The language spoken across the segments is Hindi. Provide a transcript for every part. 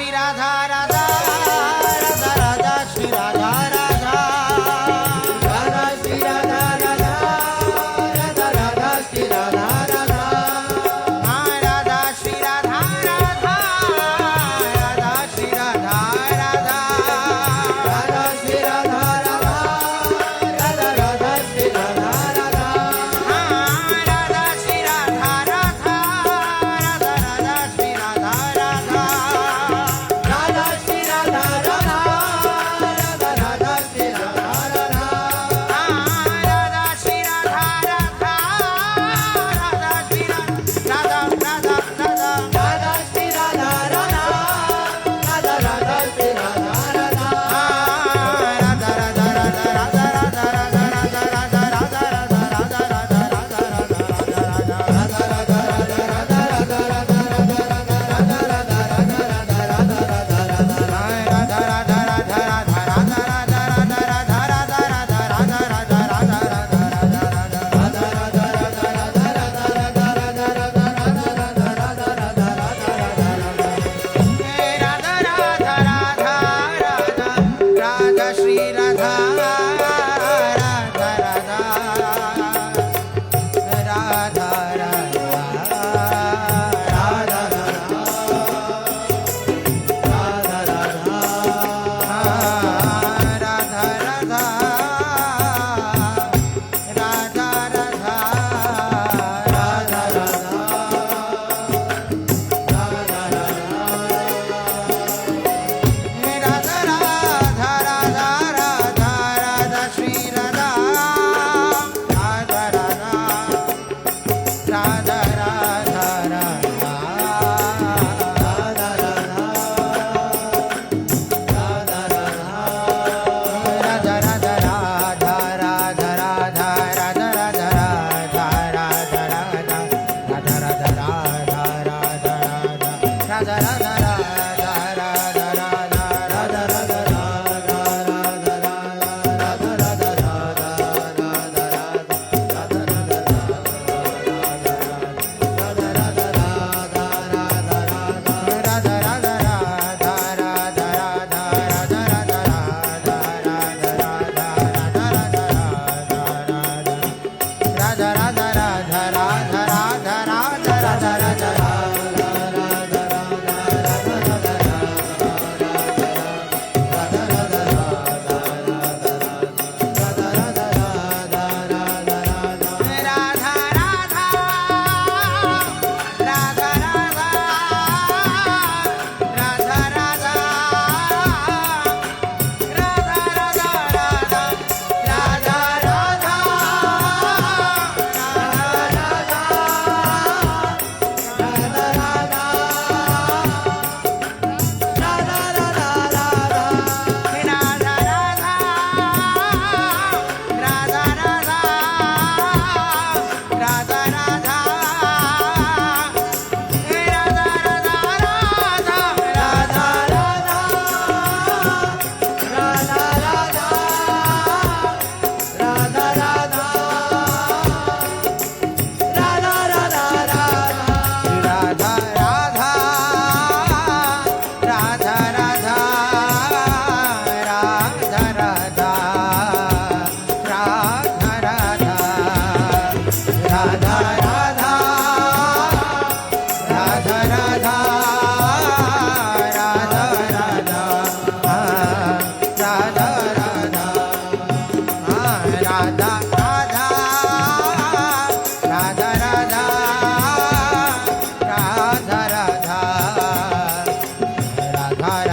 श्री राधा राधा राधा राधा श्री राधा राधा राधा श्री राधा राधा राधा राधा श्री राधा राधा राधा श्री राधा राधा राधा श्री राधा राधा राधा श्री राधा राधा राधा राधा श्री राधा राधा राधा श्री राधा राधा राधा राधा श्री राधा राधा राधा श्री राधा राधा राधा राधा श्री राधा राधा राधा श्री राधा राधा राधा श्री राधा राधा राधा राधा श्री राधा राधा राधा राधा श्री राधा राधा श्री राधा राधा राधा राधा राधा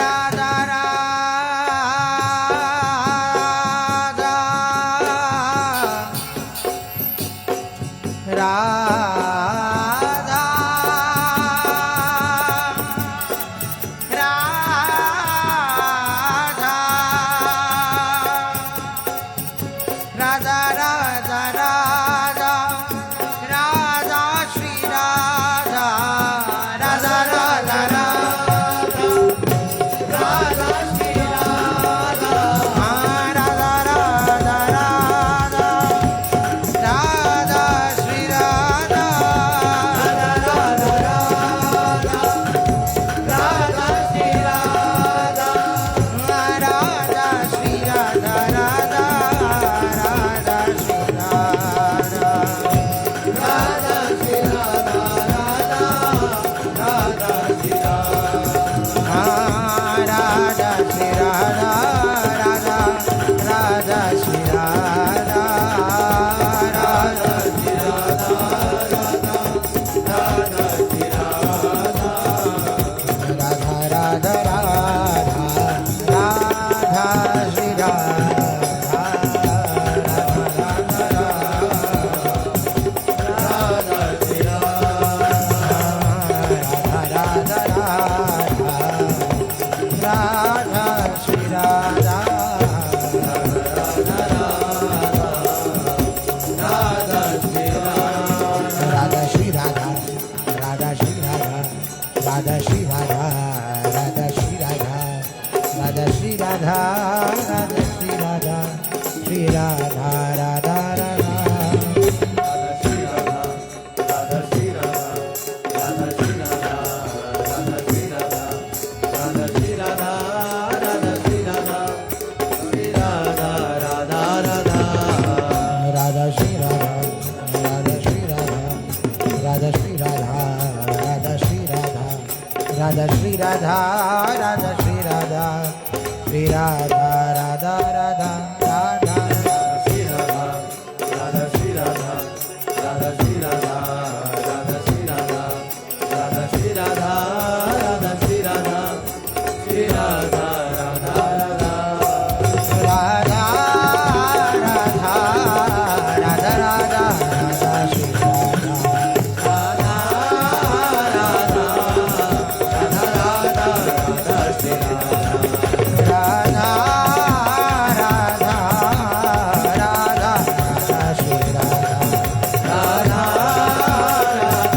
राधा राधा राधा राधा राधा राधा श्री राधा राधा राधा राधा राधा श्री राधा राधा राधा राधा राधा श्री राधा राधा राधा राधा श्री राधा राधा श्री राधा राधा राधा श्री राधा राधा श्री राधा राधा श्री राधा श्री राधा राधा राधा श्री राधा राधा श्री राधा राधा श्री राधा राधा राधा राधा श्री राधा राधा श्री राधा राधा श्री राधा राधा श्री राधा श्री राधा राधा श्री राधा राधा श्री राधा राधा श्री राधा राधा श्री राधा राधा श्री राधा श्री राधा राधा राधा श्री राधा राधा श्री राधा राधा श्री राधा राधा श्री राधा राधा श्री राधा राधा श्री राधा श्री राधा राधा राधा राधा श्री राधा राधा श्री राधा राधा श्री राधा राधा श्री राधा राधा श्री राधा राधा श्री राधा श्री राधा राधा राधा राधा श्री राधा राधा श्री राधा राधा श्री राधा राधा श्री राधा राधा श्री राधा राधा श्री राधा श्री राधा राधा राधा राधा राधा राधा राधा राधा श्री राधा राधा राधा राधा राधा राधा श्री राधा राधा राधा राधा राधा श्री राधा राधा राधा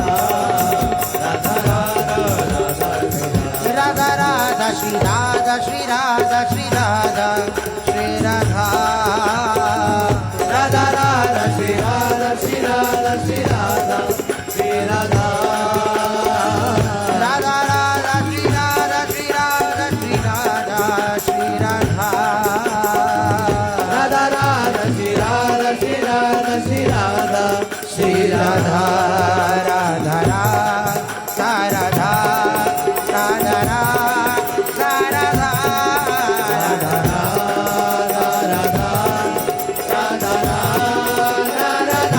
राधा राधा राधा श्री राधा राधा राधा श्री राधा श्री राधा श्री राधा राधा राधा श्री राधा श्री राधा श्री राधा श्री राधा राधा राधा श्री राधा श्री राधा श्री राधा श्री राधा राधा राधा श्री राधा श्री राधा श्री राधा श्री राधा राधा राधा राधा राधा राधा राधा राधा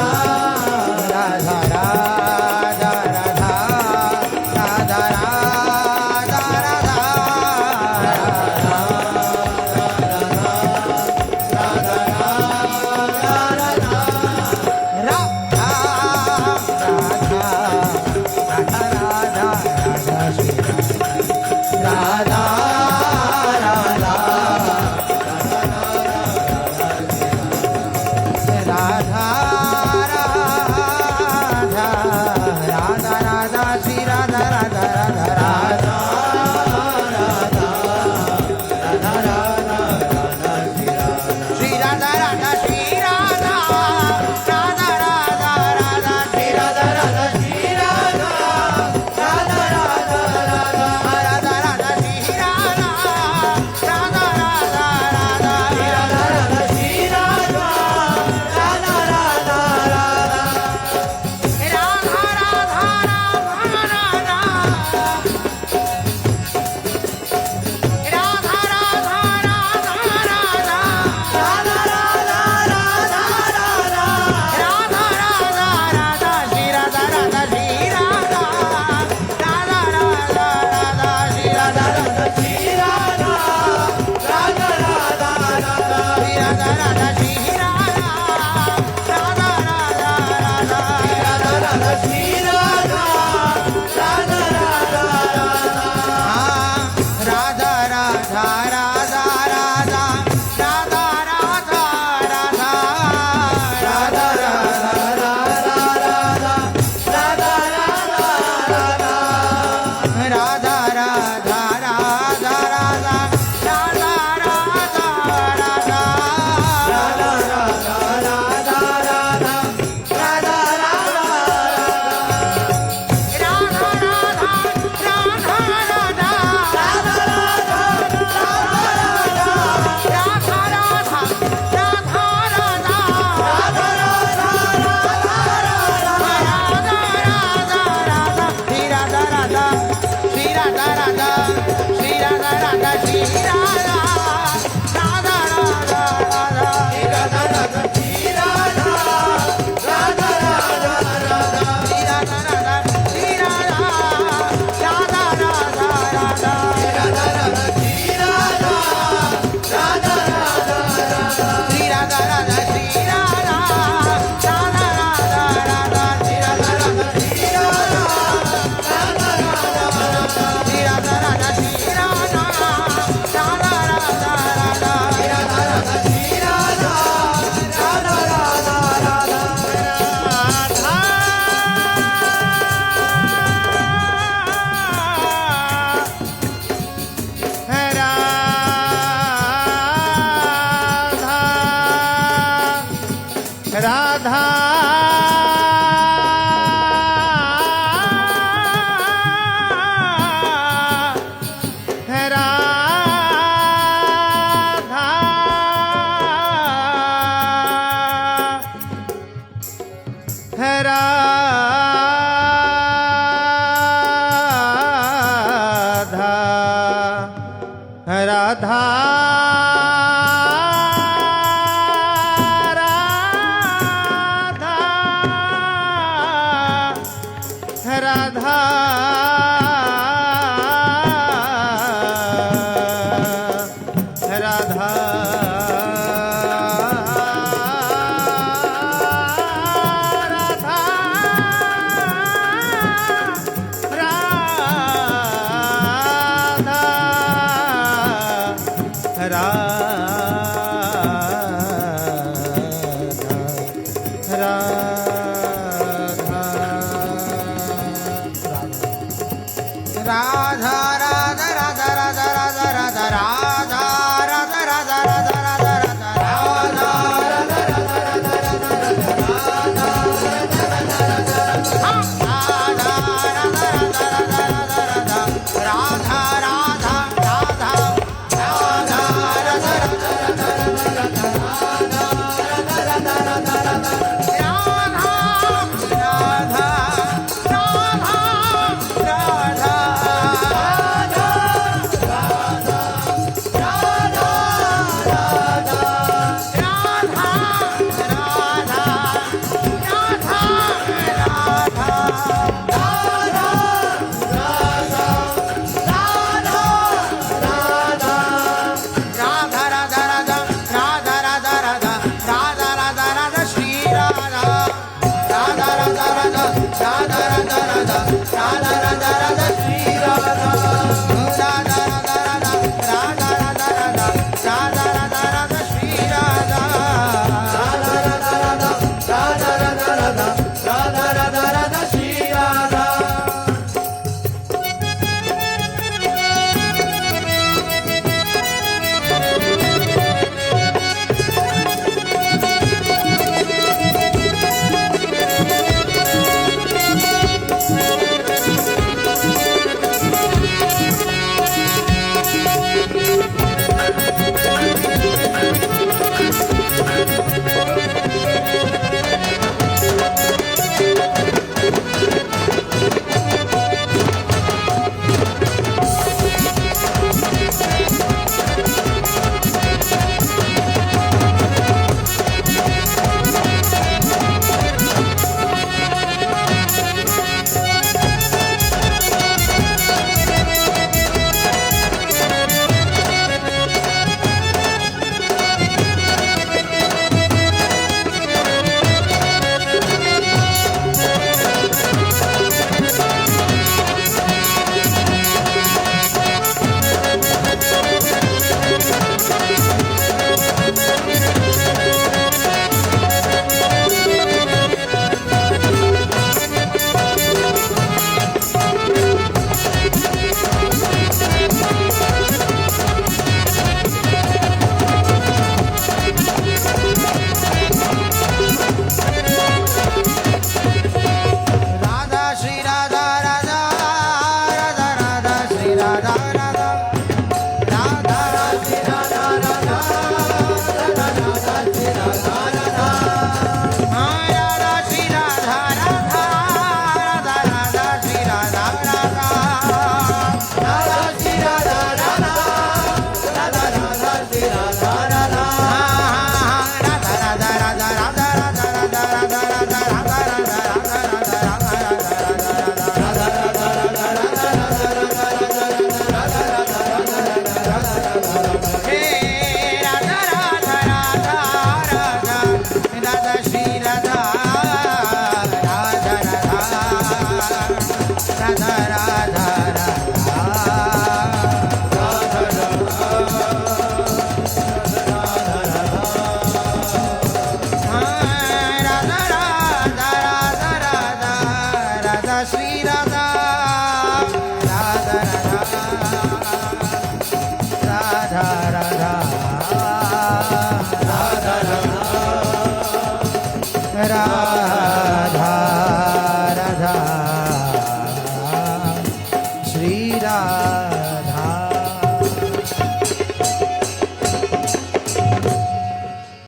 राधा राधा राधा राधा राधा राधा राधा राधा राधा राधा राधा राधा राधा राधा राधा राधा